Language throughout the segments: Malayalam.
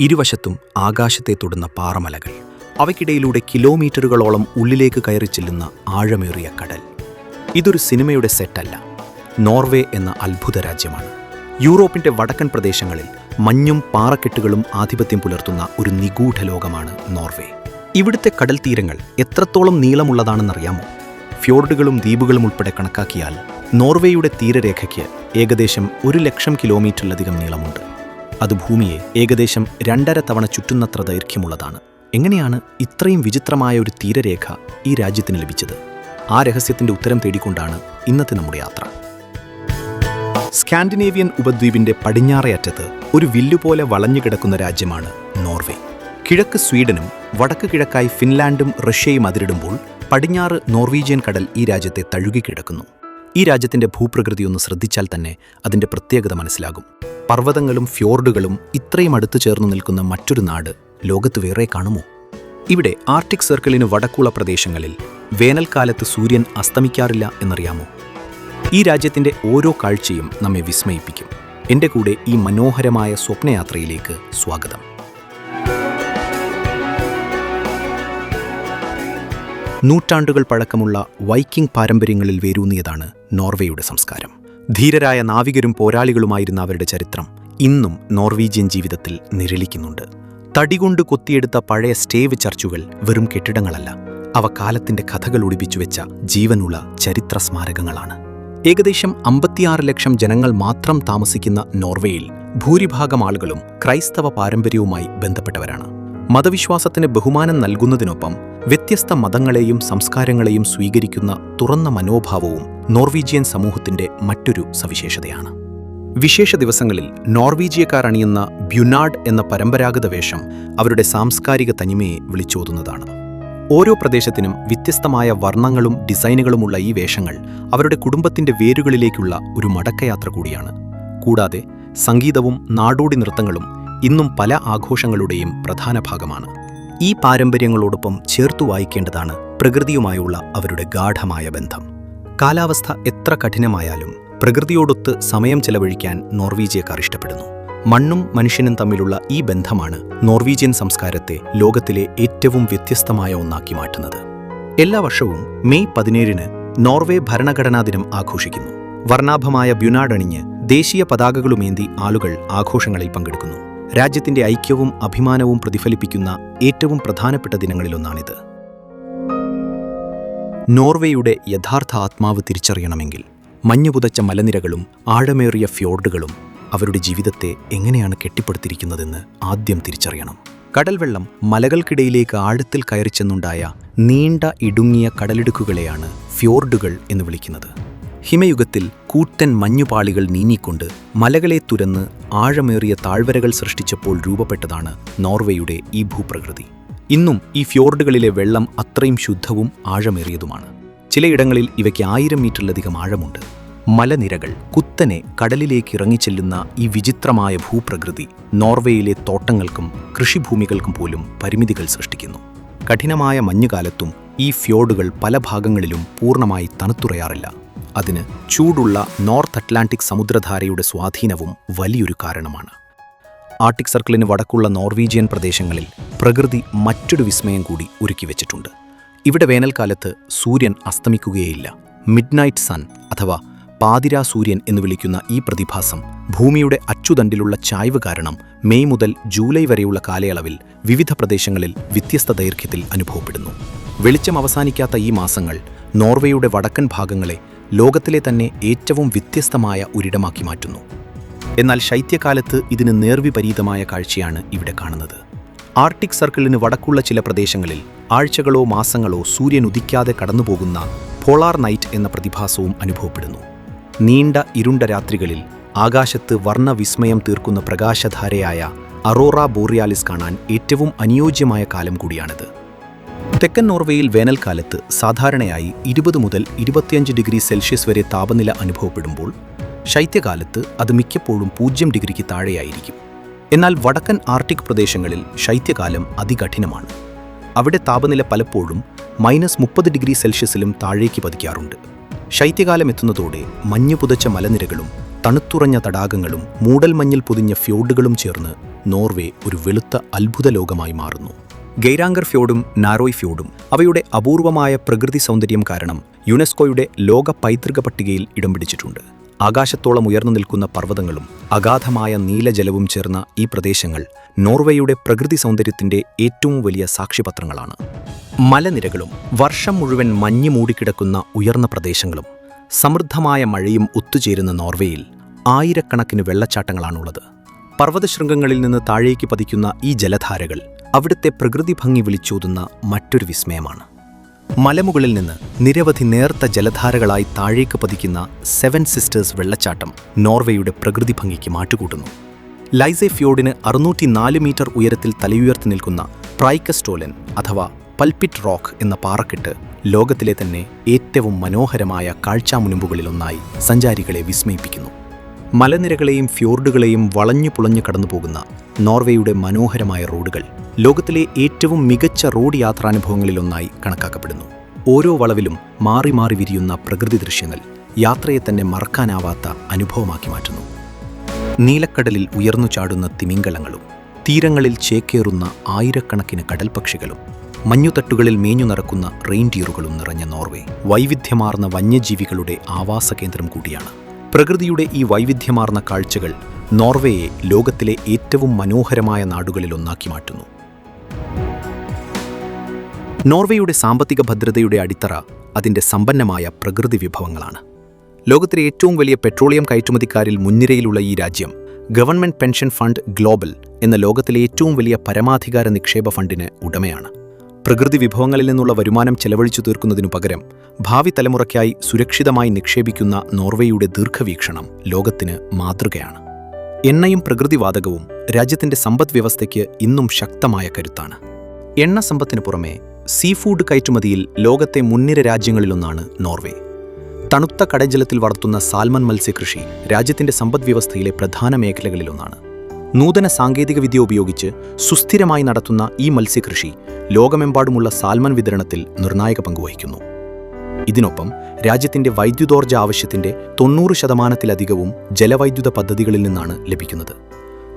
ഇരുവശത്തും ആകാശത്തെ തൊടുന്ന പാറമലകൾ, അവയ്ക്കിടയിലൂടെ കിലോമീറ്ററുകളോളം ഉള്ളിലേക്ക് കയറി ചെല്ലുന്ന ആഴമേറിയ കടൽ. ഇതൊരു സിനിമയുടെ സെറ്റല്ല, നോർവേ എന്ന അത്ഭുത രാജ്യമാണ്. യൂറോപ്പിന്റെ വടക്കൻ പ്രദേശങ്ങളിൽ മഞ്ഞും പാറക്കെട്ടുകളും ആധിപത്യം പുലർത്തുന്ന ഒരു നിഗൂഢ ലോകമാണ് നോർവേ. ഇവിടുത്തെ കടൽ തീരങ്ങൾ എത്രത്തോളം നീളമുള്ളതാണെന്നറിയാമോ? ഫ്യോർഡുകളും ദ്വീപുകളും ഉൾപ്പെടെ കണക്കാക്കിയാൽ നോർവേയുടെ തീരരേഖയ്ക്ക് ഏകദേശം 1,00,000 കിലോമീറ്ററിലധികം നീളമുണ്ട്. അത് ഭൂമിയെ ഏകദേശം 2.5 തവണ ചുറ്റുന്നത്ര ദൈർഘ്യമുള്ളതാണ്. എങ്ങനെയാണ് ഇത്രയും വിചിത്രമായ ഒരു തീരരേഖ ഈ രാജ്യത്തിന് ലഭിച്ചത്? ആ രഹസ്യത്തിന്റെ ഉത്തരം തേടിക്കൊണ്ടാണ് ഇന്നത്തെ നമ്മുടെ യാത്ര. സ്കാൻഡിനേവിയൻ ഉപദ്വീപിന്റെ പടിഞ്ഞാറേ അറ്റത്ത് ഒരു വില്ലുപോലെ വളഞ്ഞുകിടക്കുന്ന രാജ്യമാണ് നോർവേ. കിഴക്ക് സ്വീഡനും വടക്ക് കിഴക്കായി ഫിൻലാൻഡും റഷ്യയും അതിരിടുമ്പോൾ പടിഞ്ഞാറ് നോർവീജിയൻ കടൽ ഈ രാജ്യത്തെ തഴുകിക്കിടക്കുന്നു. ഈ രാജ്യത്തിന്റെ ഭൂപ്രകൃതി ഒന്ന് ശ്രദ്ധിച്ചാൽ തന്നെ അതിന്റെ പ്രത്യേകത മനസ്സിലാകും. പർവ്വതങ്ങളും ഫ്യോർഡുകളും ഇത്രയും അടുത്തു ചേർന്ന് നിൽക്കുന്ന മറ്റൊരു നാട് ലോകത്ത് വേറെ കാണുമോ? ഇവിടെ ആർട്ടിക് സർക്കിളിന് വടക്കുള്ള പ്രദേശങ്ങളിൽ വേനൽക്കാലത്ത് സൂര്യൻ അസ്തമിക്കാറില്ല എന്നറിയാമോ? ഈ രാജ്യത്തിന്റെ ഓരോ കാഴ്ചയും നമ്മെ വിസ്മയിപ്പിക്കും. എൻ്റെ കൂടെ ഈ മനോഹരമായ സ്വപ്നയാത്രയിലേക്ക് സ്വാഗതം. നൂറ്റാണ്ടുകൾ പഴക്കമുള്ള വൈക്കിംഗ് പാരമ്പര്യങ്ങളിൽ വേരൂന്നിയതാണ് നോർവേയുടെ സംസ്കാരം. ധീരരായ നാവികരും പോരാളികളുമായിരുന്ന അവരുടെ ചരിത്രം ഇന്നും നോർവീജിയൻ ജീവിതത്തിൽ നിഴലിക്കുന്നുണ്ട്. തടികൊണ്ട് കൊത്തിയെടുത്ത പഴയ സ്റ്റേവ് ചർച്ചുകൾ വെറും കെട്ടിടങ്ങളല്ല, അവ കാലത്തിന്റെ കഥകൾ ഒളിപ്പിച്ചുവെച്ച ജീവനുള്ള ചരിത്ര സ്മാരകങ്ങളാണ്. ഏകദേശം 56 ലക്ഷം ജനങ്ങൾ മാത്രം താമസിക്കുന്ന നോർവേയിൽ ഭൂരിഭാഗം ആളുകളും ക്രൈസ്തവ പാരമ്പര്യവുമായി ബന്ധപ്പെട്ടവരാണ്. മതവിശ്വാസത്തിന് ബഹുമാനം നൽകുന്നതിനൊപ്പം വ്യത്യസ്ത മതങ്ങളെയും സംസ്കാരങ്ങളെയും സ്വീകരിക്കുന്ന തുറന്ന മനോഭാവവും നോർവീജിയൻ സമൂഹത്തിന്റെ മറ്റൊരു സവിശേഷതയാണ്. വിശേഷ ദിവസങ്ങളിൽ നോർവീജിയക്കാർ അണിയുന്ന ബ്യുനാഡ് എന്ന പരമ്പരാഗത വേഷം അവരുടെ സാംസ്കാരിക തനിമയെ വിളിച്ചോതുന്നതാണ്. ഓരോ പ്രദേശത്തിനും വ്യത്യസ്തമായ വർണ്ണങ്ങളും ഡിസൈനുകളുമുള്ള ഈ വേഷങ്ങൾ അവരുടെ കുടുംബത്തിന്റെ വേരുകളിലേക്കുള്ള ഒരു മടക്കയാത്ര കൂടിയാണ്. കൂടാതെ സംഗീതവും നാടോടി നൃത്തങ്ങളും ഇന്നും പല ആഘോഷങ്ങളുടെയും പ്രധാന ഭാഗമാണ്. ഈ പാരമ്പര്യങ്ങളോടൊപ്പം ചേർത്തു വായിക്കേണ്ടതാണ് പ്രകൃതിയുമായുള്ള അവരുടെ ഗാഢമായ ബന്ധം. കാലാവസ്ഥ എത്ര കഠിനമായാലും പ്രകൃതിയോടൊത്ത് സമയം ചെലവഴിക്കാൻ നോർവീജിയക്കാർ ഇഷ്ടപ്പെടുന്നു. മണ്ണും മനുഷ്യനും തമ്മിലുള്ള ഈ ബന്ധമാണ് നോർവീജിയൻ സംസ്കാരത്തെ ലോകത്തിലെ ഏറ്റവും വ്യത്യസ്തമായ ഒന്നാക്കി മാറ്റുന്നത്. എല്ലാ വർഷവും മെയ് 17-ന് നോർവേ ഭരണഘടനാ ദിനം ആഘോഷിക്കുന്നു. വർണ്ണാഭമായ ബ്യുനാഡ് അണിഞ്ഞ് ദേശീയ പതാകകളുമേന്തി ആളുകൾ ആഘോഷങ്ങളിൽ പങ്കെടുക്കുന്നു. രാജ്യത്തിന്റെ ഐക്യവും അഭിമാനവും പ്രതിഫലിപ്പിക്കുന്ന ഏറ്റവും പ്രധാനപ്പെട്ട ദിനങ്ങളിലൊന്നാണിത്. നോർവേയുടെ യഥാർത്ഥ ആത്മാവ് തിരിച്ചറിയണമെങ്കിൽ മഞ്ഞുപുതച്ച മലനിരകളും ആഴമേറിയ ഫ്യോർഡുകളും അവരുടെ ജീവിതത്തെ എങ്ങനെയാണ് കെട്ടിപ്പടുത്തിരിക്കുന്നതെന്ന് ആദ്യം തിരിച്ചറിയണം. കടൽവെള്ളം മലകൾക്കിടയിലേക്ക് ആഴത്തിൽ കയറിച്ചെന്നുണ്ടായ നീണ്ട ഇടുങ്ങിയ കടലിടുക്കുകളെയാണ് ഫ്യോർഡുകൾ എന്ന് വിളിക്കുന്നത്. ഹിമയുഗത്തിൽ കൂറ്റൻ മഞ്ഞുപാളികൾ നീങ്ങിക്കൊണ്ട് മലകളെ തുരന്ന് ആഴമേറിയ താഴ്വരകൾ സൃഷ്ടിച്ചപ്പോൾ രൂപപ്പെട്ടതാണ് നോർവേയുടെ ഈ ഭൂപ്രകൃതി. ഇന്നും ഈ ഫ്യോർഡുകളിലെ വെള്ളം അത്രയും ശുദ്ധവും ആഴമേറിയതുമാണ്. ചിലയിടങ്ങളിൽ ഇവയ്ക്ക് 1000 മീറ്ററിലധികം ആഴമുണ്ട്. മലനിരകൾ കുത്തനെ കടലിലേക്ക് ഇറങ്ങിച്ചെല്ലുന്ന ഈ വിചിത്രമായ ഭൂപ്രകൃതി നോർവേയിലെ തോട്ടങ്ങൾക്കും കൃഷിഭൂമികൾക്കും പോലും പരിമിതികൾ സൃഷ്ടിക്കുന്നു. കഠിനമായ മഞ്ഞുകാലത്തും ഈ ഫ്യോർഡുകൾ പല ഭാഗങ്ങളിലും പൂർണ്ണമായി തണുത്തുറയാറില്ല. അതിന് ചൂടുള്ള നോർത്ത് അറ്റ്ലാന്റിക് സമുദ്രധാരയുടെ സ്വാധീനവും വലിയൊരു കാരണമാണ്. ആർട്ടിക് സർക്കിളിന് വടക്കുള്ള നോർവീജിയൻ പ്രദേശങ്ങളിൽ പ്രകൃതി മറ്റൊരു വിസ്മയം കൂടി ഒരുക്കിവെച്ചിട്ടുണ്ട്. ഇവിടെ വേനൽക്കാലത്ത് സൂര്യൻ അസ്തമിക്കുകയേയില്ല. മിഡ്നൈറ്റ് സൺ അഥവാ പാതിരാ സൂര്യൻ എന്ന് വിളിക്കുന്ന ഈ പ്രതിഭാസം ഭൂമിയുടെ അച്ചുതണ്ടിലുള്ള ചായ്വ് കാരണം മെയ് മുതൽ ജൂലൈ വരെയുള്ള കാലയളവിൽ വിവിധ പ്രദേശങ്ങളിൽ വ്യത്യസ്ത ദൈർഘ്യത്തിൽ അനുഭവപ്പെടുന്നു. വെളിച്ചം അവസാനിക്കാത്ത ഈ മാസങ്ങൾ നോർവേയുടെ വടക്കൻ ഭാഗങ്ങളെ ലോകത്തിലെ തന്നെ ഏറ്റവും വ്യത്യസ്തമായ ഒരിടമാക്കി മാറ്റുന്നു. എന്നാൽ ശൈത്യകാലത്ത് ഇതിന് നേർവിപരീതമായ കാഴ്ചയാണ് ഇവിടെ കാണുന്നത്. ആർട്ടിക് സർക്കിളിന് വടക്കുള്ള ചില പ്രദേശങ്ങളിൽ ആഴ്ചകളോ മാസങ്ങളോ സൂര്യൻ ഉദിക്കാതെ കടന്നുപോകുന്ന പോളാർ നൈറ്റ് എന്ന പ്രതിഭാസവും അനുഭവപ്പെടുന്നു. നീണ്ട ഇരുണ്ട രാത്രികളിൽ ആകാശത്ത് വർണ്ണവിസ്മയം തീർക്കുന്ന പ്രകാശധാരയായ അറോറ ബോറിയാലിസ് കാണാൻ ഏറ്റവും അനുയോജ്യമായ കാലം കൂടിയാണിത്. തെക്കൻ നോർവേയിൽ വേനൽക്കാലത്ത് സാധാരണയായി 20 മുതൽ 25 ഡിഗ്രി സെൽഷ്യസ് വരെ താപനില അനുഭവപ്പെടുമ്പോൾ ശൈത്യകാലത്ത് അത് മിക്കപ്പോഴും 0 ഡിഗ്രിക്ക് താഴെയായിരിക്കും. എന്നാൽ വടക്കൻ ആർട്ടിക് പ്രദേശങ്ങളിൽ ശൈത്യകാലം അതികഠിനമാണ്. അവിടെ താപനില പലപ്പോഴും -30 ഡിഗ്രി സെൽഷ്യസിലും താഴേക്ക് പതിക്കാറുണ്ട്. ശൈത്യകാലം എത്തുന്നതോടെ മഞ്ഞു പുതച്ച മലനിരകളും തണുത്തുറഞ്ഞ തടാകങ്ങളും മൂടൽമഞ്ഞിൽ പൊതിഞ്ഞ ഫ്യോർഡുകളും ചേർന്ന് നോർവേ ഒരു വെളുത്ത അത്ഭുത ലോകമായി മാറുന്നു. ഗെയ്രാങ്കർ ഫ്യോർഡും നാരോയ് ഫ്യോർഡും അവയുടെ അപൂർവമായ പ്രകൃതി സൗന്ദര്യം കാരണം യുനെസ്കോയുടെ ലോക പൈതൃക പട്ടികയിൽ ഇടം പിടിച്ചിട്ടുണ്ട്. ആകാശത്തോളം ഉയർന്നു നിൽക്കുന്ന പർവ്വതങ്ങളും അഗാധമായ നീലജലവും ചേർന്ന ഈ പ്രദേശങ്ങൾ നോർവേയുടെ പ്രകൃതി സൗന്ദര്യത്തിന്റെ ഏറ്റവും വലിയ സാക്ഷ്യപത്രങ്ങളാണ്. മലനിരകളും വർഷം മുഴുവൻ മഞ്ഞ് മൂടിക്കിടക്കുന്ന ഉയർന്ന പ്രദേശങ്ങളും സമൃദ്ധമായ മഴയും ഒത്തുചേരുന്ന നോർവേയിൽ ആയിരക്കണക്കിന് വെള്ളച്ചാട്ടങ്ങളാണുള്ളത്. പർവ്വതശൃംഗങ്ങളിൽ നിന്ന് താഴേക്ക് പതിക്കുന്ന ഈ ജലധാരകൾ അവിടുത്തെ പ്രകൃതി ഭംഗി വിളിച്ചോതുന്ന മറ്റൊരു വിസ്മയമാണ്. മലമുകളിൽ നിന്ന് നിരവധി നേർത്ത ജലധാരകളായി താഴേക്ക് പതിക്കുന്ന 7 സിസ്റ്റേഴ്സ് വെള്ളച്ചാട്ടം നോർവേയുടെ പ്രകൃതി ഭംഗിക്ക് മാറ്റുകൂട്ടുന്നു. ലൈസെ ഫ്യോർഡിന് 604 മീറ്റർ ഉയരത്തിൽ തലയുയർത്തി നിൽക്കുന്ന പ്രൈക്കസ്റ്റോലൻ അഥവാ പൽപിറ്റ് റോക്ക് എന്ന പാറക്കെട്ട് ലോകത്തിലെ തന്നെ ഏറ്റവും മനോഹരമായ കാഴ്ചാമുനമ്പുകളിലൊന്നായി സഞ്ചാരികളെ വിസ്മയിപ്പിക്കുന്നു. മലനിരകളെയും ഫ്യോർഡുകളെയും വളഞ്ഞു പുളഞ്ഞു കടന്നുപോകുന്ന നോർവേയുടെ മനോഹരമായ റോഡുകൾ ലോകത്തിലെ ഏറ്റവും മികച്ച റോഡ് യാത്രാനുഭവങ്ങളിലൊന്നായി കണക്കാക്കപ്പെടുന്നു. ഓരോ വളവിലും മാറി മാറി വിരിയുന്ന പ്രകൃതി ദൃശ്യങ്ങൾ യാത്രയെ തന്നെ മറക്കാനാവാത്ത അനുഭവമാക്കി മാറ്റുന്നു. നീലക്കടലിൽ ഉയർന്നു ചാടുന്ന തിമിംഗലങ്ങളും തീരങ്ങളിൽ ചേക്കേറുന്ന ആയിരക്കണക്കിന് കടൽപക്ഷികളും മഞ്ഞുതട്ടുകളിൽ മേഞ്ഞു നടക്കുന്ന റെയിൻഡിയറുകളും നിറഞ്ഞ നോർവേ വൈവിധ്യമാർന്ന വന്യജീവികളുടെ ആവാസ കേന്ദ്രം കൂടിയാണ്. പ്രകൃതിയുടെ ഈ വൈവിധ്യമാർന്ന കാഴ്ചകൾ നോർവേയെ ലോകത്തിലെ ഏറ്റവും മനോഹരമായ നാടുകളിലൊന്നാക്കി മാറ്റുന്നു. നോർവേയുടെ സാമ്പത്തിക ഭദ്രതയുടെ അടിത്തറ അതിൻ്റെ സമ്പന്നമായ പ്രകൃതി വിഭവങ്ങളാണ്. ലോകത്തിലെ ഏറ്റവും വലിയ പെട്രോളിയം കയറ്റുമതിക്കാരിൽ മുൻനിരയിലുള്ള ഈ രാജ്യം ഗവൺമെന്റ് പെൻഷൻ ഫണ്ട് ഗ്ലോബൽ എന്ന ലോകത്തിലെ ഏറ്റവും വലിയ പരമാധികാര നിക്ഷേപ ഫണ്ടിന് ഉടമയാണ്. പ്രകൃതി വിഭവങ്ങളിൽ നിന്നുള്ള വരുമാനം ചെലവഴിച്ചു തീർക്കുന്നതിനു പകരം ഭാവി തലമുറയ്ക്കായി സുരക്ഷിതമായി നിക്ഷേപിക്കുന്ന നോർവേയുടെ ദീർഘവീക്ഷണം ലോകത്തിന് മാതൃകയാണ്. എണ്ണയും പ്രകൃതിവാതകവും രാജ്യത്തിന്റെ സമ്പദ് വ്യവസ്ഥയ്ക്ക് ഇന്നും ശക്തമായ കരുത്താണ്. എണ്ണ സമ്പത്തിനു പുറമെ സീഫുഡ് കയറ്റുമതിയിൽ ലോകത്തെ മുൻനിര രാജ്യങ്ങളിലൊന്നാണ് നോർവേ. തണുത്ത കടൽജലത്തിൽ വളർത്തുന്ന സാൽമൺ മത്സ്യകൃഷി രാജ്യത്തിന്റെ സമ്പദ് വ്യവസ്ഥയിലെ പ്രധാന മേഖലകളിലൊന്നാണ്. നൂതന സാങ്കേതികവിദ്യ ഉപയോഗിച്ച് സുസ്ഥിരമായി നടത്തുന്ന ഈ മത്സ്യകൃഷി ലോകമെമ്പാടുമുള്ള സാൽമൺ വിതരണത്തിൽ നിർണായക പങ്കുവഹിക്കുന്നു. ഇതിനൊപ്പം രാജ്യത്തിന്റെ വൈദ്യുതോർജ്ജ ആവശ്യത്തിന്റെ 90% ജലവൈദ്യുത പദ്ധതികളിൽ നിന്നാണ് ലഭിക്കുന്നത്.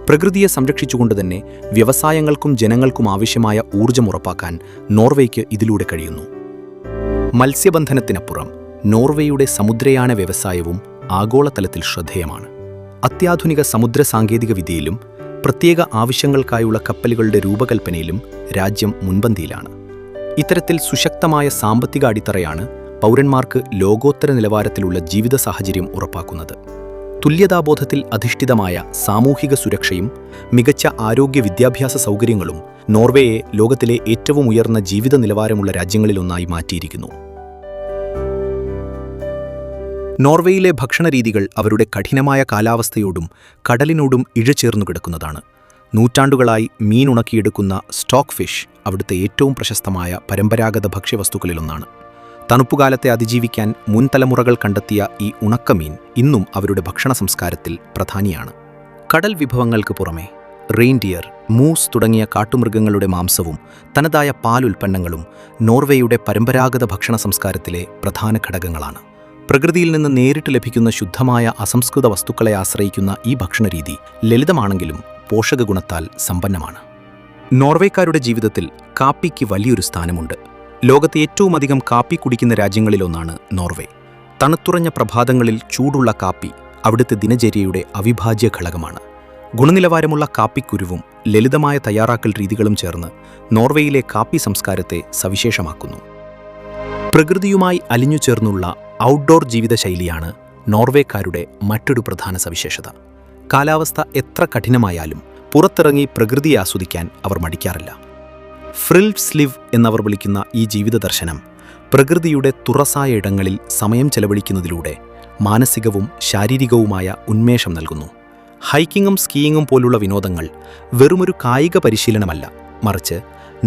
പ്രകൃതിയെ സംരക്ഷിച്ചുകൊണ്ട് തന്നെ വ്യവസായങ്ങൾക്കും ജനങ്ങൾക്കും ആവശ്യമായ ഊർജ്ജം ഉറപ്പാക്കാൻ നോർവേയ്ക്ക് ഇതിലൂടെ കഴിയുന്നു. മത്സ്യബന്ധനത്തിനപ്പുറം നോർവേയുടെ സമുദ്രയാന വ്യവസായവും ആഗോളതലത്തിൽ ശ്രദ്ധേയമാണ്. അത്യാധുനിക സമുദ്ര സാങ്കേതിക വിദ്യയിലും പ്രത്യേക ആവശ്യങ്ങൾക്കായുള്ള കപ്പലുകളുടെ രൂപകൽപ്പനയിലും രാജ്യം മുൻപന്തിയിലാണ്. ഇത്തരത്തിൽ സുശക്തമായ സാമ്പത്തിക അടിത്തറയാണ് പൗരന്മാർക്ക് ലോകോത്തര നിലവാരത്തിലുള്ള ജീവിത സാഹചര്യം ഉറപ്പാക്കുന്നത്. തുല്യതാബോധത്തിൽ അധിഷ്ഠിതമായ സാമൂഹിക സുരക്ഷയും മികച്ച ആരോഗ്യ വിദ്യാഭ്യാസ സൗകര്യങ്ങളും നോർവേയെ ലോകത്തിലെ ഏറ്റവും ഉയർന്ന ജീവിത നിലവാരമുള്ള രാജ്യങ്ങളിലൊന്നായി മാറ്റിയിരിക്കുന്നു. നോർവേയിലെ ഭക്ഷണരീതികൾ അവരുടെ കഠിനമായ കാലാവസ്ഥയോടും കടലിനോടും ഇഴചേർന്നു കിടക്കുന്നതാണ്. നൂറ്റാണ്ടുകളായി മീൻ ഉണക്കിയെടുക്കുന്ന സ്റ്റോക്ക് ഫിഷ് അവിടുത്തെ ഏറ്റവും പ്രശസ്തമായ പരമ്പരാഗത ഭക്ഷ്യവസ്തുക്കളിലൊന്നാണ്. തണുപ്പുകാലത്തെ അതിജീവിക്കാൻ മുൻ തലമുറകൾ കണ്ടെത്തിയ ഈ ഉണക്കമീൻ ഇന്നും അവരുടെ ഭക്ഷണ സംസ്കാരത്തിൽ പ്രധാനിയാണ്. കടൽ വിഭവങ്ങൾക്ക് പുറമെ റെയിൻഡിയർ, മൂസ് തുടങ്ങിയ കാട്ടുമൃഗങ്ങളുടെ മാംസവും തനതായ പാലുൽപ്പന്നങ്ങളും നോർവേയുടെ പരമ്പരാഗത ഭക്ഷണ സംസ്കാരത്തിലെ പ്രധാന ഘടകങ്ങളാണ്. പ്രകൃതിയിൽ നിന്ന് നേരിട്ട് ലഭിക്കുന്ന ശുദ്ധമായ അസംസ്കൃത വസ്തുക്കളെ ആശ്രയിക്കുന്ന ഈ ഭക്ഷണരീതി ലളിതമാണെങ്കിലും പോഷകഗുണത്താൽ സമ്പന്നമാണ്. നോർവേക്കാരുടെ ജീവിതത്തിൽ കാപ്പിക്ക് വലിയൊരു സ്ഥാനമുണ്ട്. ലോകത്തെ ഏറ്റവും അധികം കാപ്പി കുടിക്കുന്ന രാജ്യങ്ങളിലൊന്നാണ് നോർവേ. തണുത്തുറഞ്ഞ പ്രഭാതങ്ങളിൽ ചൂടുള്ള കാപ്പി അവിടുത്തെ ദിനചര്യയുടെ അവിഭാജ്യ ഘടകമാണ്. ഗുണനിലവാരമുള്ള കാപ്പിക്കുരുവും ലളിതമായ തയ്യാറാക്കൽ രീതികളും ചേർന്ന് നോർവേയിലെ കാപ്പി സംസ്കാരത്തെ സവിശേഷമാക്കുന്നു. പ്രകൃതിയുമായി അലിഞ്ഞു ചേർന്നുള്ള ഔട്ട്ഡോർ ജീവിതശൈലിയാണ് നോർവേക്കാരുടെ മറ്റൊരു പ്രധാന സവിശേഷത. കാലാവസ്ഥ എത്ര കഠിനമായാലും പുറത്തിറങ്ങി പ്രകൃതിയെ ആസ്വദിക്കാൻ അവർ മടിക്കാറില്ല. ഫ്രിൽസ്ലിവ് എന്നവർ വിളിക്കുന്ന ഈ ജീവിത ദർശനം പ്രകൃതിയുടെ തുറസായ ഇടങ്ങളിൽ സമയം ചെലവഴിക്കുന്നതിലൂടെ മാനസികവും ശാരീരികവുമായ ഉന്മേഷം നൽകുന്നു. ഹൈക്കിങ്ങും സ്കീയിങ്ങും പോലുള്ള വിനോദങ്ങൾ വെറുമൊരു കായിക പരിശീലനമല്ല, മറിച്ച്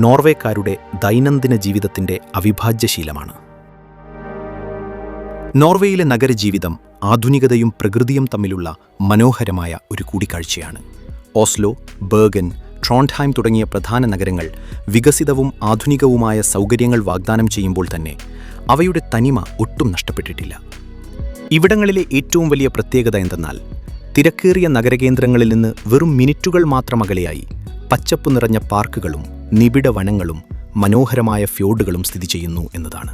നോർവേക്കാരുടെ ദൈനംദിന ജീവിതത്തിന്റെ അവിഭാജ്യശീലമാണ്. നോർവേയിലെ നഗരജീവിതം ആധുനികതയും പ്രകൃതിയും തമ്മിലുള്ള മനോഹരമായ ഒരു കൂടിക്കാഴ്ചയാണ്. ഓസ്ലോ, ബേർഗൻ, ട്രോണ്ട്ഹൈം തുടങ്ങിയ പ്രധാന നഗരങ്ങൾ വികസിതവും ആധുനികവുമായ സൗകര്യങ്ങൾ വാഗ്ദാനം ചെയ്യുമ്പോൾ തന്നെ അവയുടെ തനിമ ഒട്ടും നഷ്ടപ്പെട്ടിട്ടില്ല. ഇവിടങ്ങളിലെ ഏറ്റവും വലിയ പ്രത്യേകത എന്തെന്നാൽ തിരക്കേറിയ നഗരകേന്ദ്രങ്ങളിൽ നിന്ന് വെറും മിനിറ്റുകൾ മാത്രം അകലെയായി പച്ചപ്പ് നിറഞ്ഞ പാർക്കുകളും നിബിഡ വനങ്ങളും മനോഹരമായ ഫ്യോർഡുകളും സ്ഥിതി ചെയ്യുന്നു എന്നതാണ്.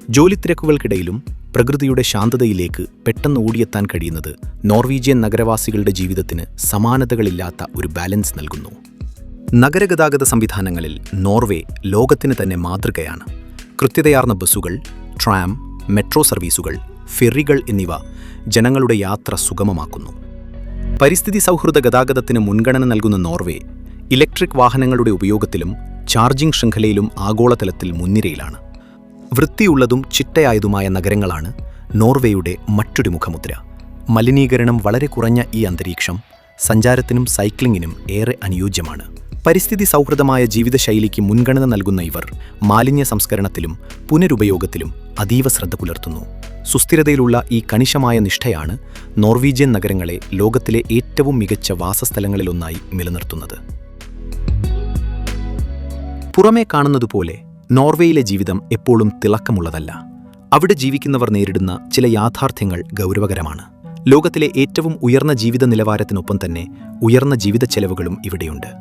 ജോലിത്തിരക്കുകൾക്കിടയിലും പ്രകൃതിയുടെ ശാന്തതയിലേക്ക് പെട്ടെന്ന് ഓടിയെത്താൻ കഴിയുന്നത് നോർവീജിയൻ നഗരവാസികളുടെ ജീവിതത്തിന് സമാനതകളില്ലാത്ത ഒരു ബാലൻസ് നൽകുന്നു. നഗരഗതാഗത സംവിധാനങ്ങളിൽ നോർവേ ലോകത്തിന് തന്നെ മാതൃകയാണ്. കൃത്യതയാർന്ന ബസ്സുകൾ, ട്രാം, മെട്രോ സർവീസുകൾ, ഫെറികൾ എന്നിവ ജനങ്ങളുടെ യാത്ര സുഗമമാക്കുന്നു. പരിസ്ഥിതി സൗഹൃദ ഗതാഗതത്തിന് മുൻഗണന നൽകുന്ന നോർവേ ഇലക്ട്രിക് വാഹനങ്ങളുടെ ഉപയോഗത്തിലും ചാർജിംഗ് ശൃംഖലയിലും ആഗോളതലത്തിൽ മുൻനിരയിലാണ്. വൃത്തിയുള്ളതും ചിട്ടയായതുമായ നഗരങ്ങളാണ് നോർവേയുടെ മറ്റൊരു മുഖമുദ്ര. മലിനീകരണം വളരെ കുറഞ്ഞ ഈ അന്തരീക്ഷം സഞ്ചാരത്തിനും സൈക്ലിങ്ങിനും ഏറെ അനുയോജ്യമാണ്. പരിസ്ഥിതി സൗഹൃദമായ ജീവിതശൈലിക്ക് മുൻഗണന നൽകുന്ന ഇവർ മാലിന്യ സംസ്കരണത്തിലും പുനരുപയോഗത്തിലും അതീവ ശ്രദ്ധ പുലർത്തുന്നു. സുസ്ഥിരതയിലുള്ള ഈ കണിശമായ നിഷ്ഠയാണ് നോർവീജിയൻ നഗരങ്ങളെ ലോകത്തിലെ ഏറ്റവും മികച്ച വാസസ്ഥലങ്ങളിലൊന്നായി നിലനിർത്തുന്നത്. പുറമേ കാണുന്നതുപോലെ നോർവേയിലെ ജീവിതം എപ്പോഴും തിളക്കമുള്ളതല്ല. അവിടെ ജീവിക്കുന്നവർ നേരിടുന്ന ചില യാഥാർത്ഥ്യങ്ങൾ ഗൗരവകരമാണ്. ലോകത്തിലെ ഏറ്റവും ഉയർന്ന ജീവിത നിലവാരത്തിനൊപ്പം തന്നെ ഉയർന്ന ജീവിത ചെലവുകളും ഇവിടെയുണ്ട്.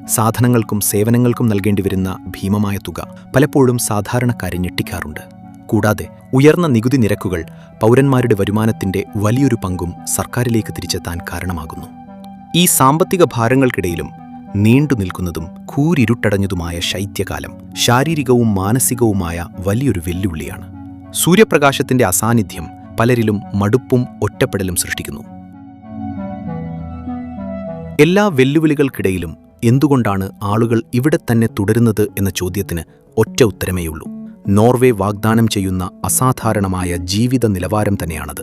സാധനങ്ങൾക്കും സേവനങ്ങൾക്കും നൽകേണ്ടിവരുന്ന ഭീമമായ തുക പലപ്പോഴും സാധാരണക്കാരെ ഞെട്ടിക്കാറുണ്ട്. കൂടാതെ ഉയർന്ന നികുതി നിരക്കുകൾ പൗരന്മാരുടെ വരുമാനത്തിന്റെ വലിയൊരു പങ്കും സർക്കാരിലേക്ക് തിരിച്ചെത്താൻ കാരണമാകുന്നു. ഈ സാമ്പത്തിക ഭാരങ്ങൾക്കിടയിലും നീണ്ടു നിൽക്കുന്നതും കൂരിരുട്ടടഞ്ഞതുമായ ശൈത്യകാലം ശാരീരികവും മാനസികവുമായ വലിയൊരു വെല്ലുവിളിയാണ്. സൂര്യപ്രകാശത്തിന്റെ അസാന്നിധ്യം പലരിലും മടുപ്പും ഒറ്റപ്പെടലും സൃഷ്ടിക്കുന്നു. എല്ലാ വെല്ലുവിളികൾക്കിടയിലും എന്തുകൊണ്ടാണ് ആളുകൾ ഇവിടെ തന്നെ തുടരുന്നത് എന്ന ചോദ്യത്തിന് ഒറ്റ ഉത്തരമേയുള്ളൂ. നോർവേ വാഗ്ദാനം ചെയ്യുന്ന അസാധാരണമായ ജീവിത നിലവാരം തന്നെയാണത്.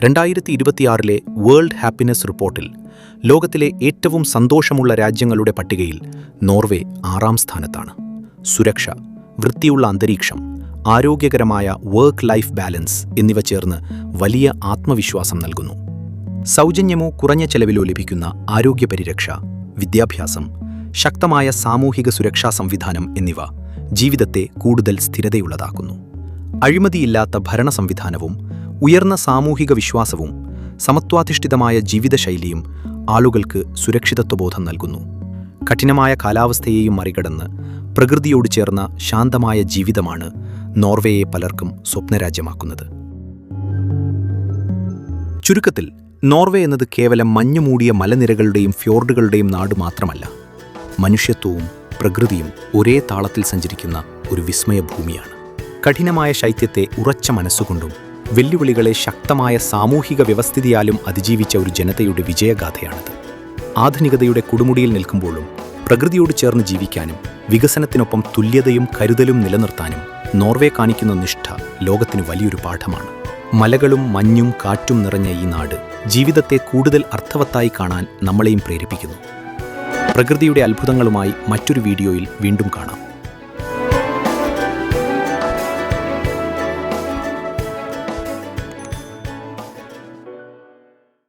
2026 വേൾഡ് ഹാപ്പിനെസ് റിപ്പോർട്ടിൽ ലോകത്തിലെ ഏറ്റവും സന്തോഷമുള്ള രാജ്യങ്ങളുടെ പട്ടികയിൽ നോർവേ 6ാം സ്ഥാനത്താണ്. സുരക്ഷ, വൃത്തിയുള്ള അന്തരീക്ഷം, ആരോഗ്യകരമായ വർക്ക് ലൈഫ് ബാലൻസ് എന്നിവ ചേർന്ന് വലിയ ആത്മവിശ്വാസം നൽകുന്നു. സൗജന്യമോ കുറഞ്ഞ ചെലവിലോ ലഭിക്കുന്ന ആരോഗ്യപരിരക്ഷ, വിദ്യാഭ്യാസം, ശക്തമായ സാമൂഹിക സുരക്ഷാ സംവിധാനം എന്നിവ ജീവിതത്തെ കൂടുതൽ സ്ഥിരതയുള്ളതാക്കുന്നു. അഴിമതിയില്ലാത്ത ഭരണ സംവിധാനവും ഉയർന്ന സാമൂഹിക വിശ്വാസവും സമത്വാധിഷ്ഠിതമായ ജീവിതശൈലിയും ആളുകൾക്ക് സുരക്ഷിതത്വബോധം നൽകുന്നു. കഠിനമായ കാലാവസ്ഥയെയും മറികടന്ന് പ്രകൃതിയോട് ചേർന്ന ശാന്തമായ ജീവിതമാണ് നോർവേയെ പലർക്കും സ്വപ്നരാജ്യമാക്കുന്നത്. ചുരുക്കത്തിൽ, നോർവേ എന്നത് കേവലം മഞ്ഞുമൂടിയ മലനിരകളുടെയും ഫ്യോർഡുകളുടെയും നാട് മാത്രമല്ല, മനുഷ്യത്വവും പ്രകൃതിയും ഒരേ താളത്തിൽ സഞ്ചരിക്കുന്ന ഒരു വിസ്മയ ഭൂമിയാണ്. കഠിനമായ ശൈത്യത്തെ ഉറച്ച മനസ്സുകൊണ്ടും വെല്ലുവിളികളെ ശക്തമായ സാമൂഹിക വ്യവസ്ഥിതിയാലും അതിജീവിച്ച ഒരു ജനതയുടെ വിജയഗാഥയാണിത്. ആധുനികതയുടെ കൊടുമുടിയിൽ നിൽക്കുമ്പോഴും പ്രകൃതിയോട് ചേർന്ന് ജീവിക്കാനും വികസനത്തിനൊപ്പം തുല്യതയും കരുതലും നിലനിർത്താനും നോർവേ കാണിക്കുന്ന നിഷ്ഠ ലോകത്തിന് വലിയൊരു പാഠമാണ്. മലകളും മഞ്ഞും കാറ്റും നിറഞ്ഞ ഈ നാട് ജീവിതത്തെ കൂടുതൽ അർത്ഥവത്തായി കാണാൻ നമ്മളെയും പ്രേരിപ്പിക്കുന്നു. പ്രകൃതിയുടെ അത്ഭുതങ്ങളുമായി മറ്റൊരു വീഡിയോയിൽ വീണ്ടും കാണാം.